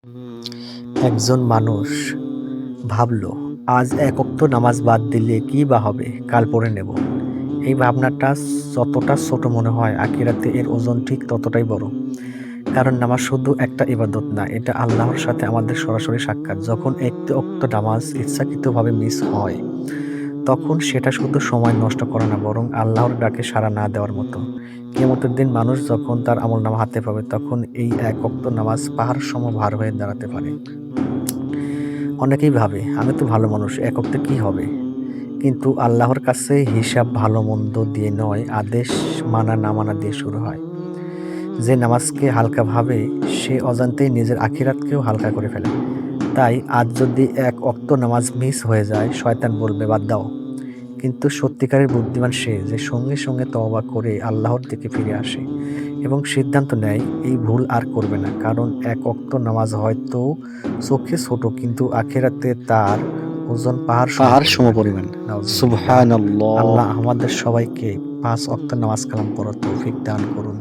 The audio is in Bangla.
একজন মানুষ ভাবল, আজ এক ওয়াক্ত নামাজ বাদ দিলে কি বা হবে, কাল পড়ে নেব। এই ভাবনাটা যতটা ছোট মনে হয়, আখিরাতে এর ওজন ঠিক ততটাই বড়। কারণ নামাজ শুধু একটা ইবাদত না, এটা আল্লাহর সাথে আমাদের সরাসরি সাক্ষাৎ। যখন একটি ওয়াক্ত নামাজ ইচ্ছাকৃতভাবে মিস হয়, তখন সেটা শুধু সময় নষ্ট করা না, বরং আল্লাহর ডাকে সাড়া না দেওয়ার মতো। কিয়ামতের দিন মানুষ যখন তার আমলনামা হাতে পাবে, তখন এই এক ওয়াক্ত নামাজ পাহাড় সম ভার হয়ে দাঁড়াতে পারে। অনেকেই ভাবে, আমি তো ভালো মানুষ, এক ওয়াক্তে কি হবে? কিন্তু আল্লাহর কাছে হিসাব ভালো মন্দ দিয়ে নয়, আদেশ মানা না মানা দিয়ে শুরু হয়। যে নামাজকে হালকা ভাবে, সে অজান্তেই নিজের আখিরাতকেও হালকা করে ফেলে। তাই আজ যদি এক ওয়াক্ত নামাজ মিস হয়ে যায়, শয়তান বলবে বাদ দাও। কিন্তু সত্যিকারের বুদ্ধিমান সে, যে সঙ্গে সঙ্গে তওবা করে আল্লাহর দিকে ফিরে আসে এবং সিদ্ধান্ত নেয় এই ভুল আর করবে না। কারণ এক ওয়াক্ত নামাজ হয়তো চোখে ছোট, কিন্তু আখিরাতে তার ওজন পাহাড় সমপরিমাণ। নাউজুবিল্লাহ। সুবহানাল্লাহ। আল্লাহ আমাদের সবাইকে 5 ওয়াক্ত নামাজ কালাম পড়ার তৌফিক দান করুন।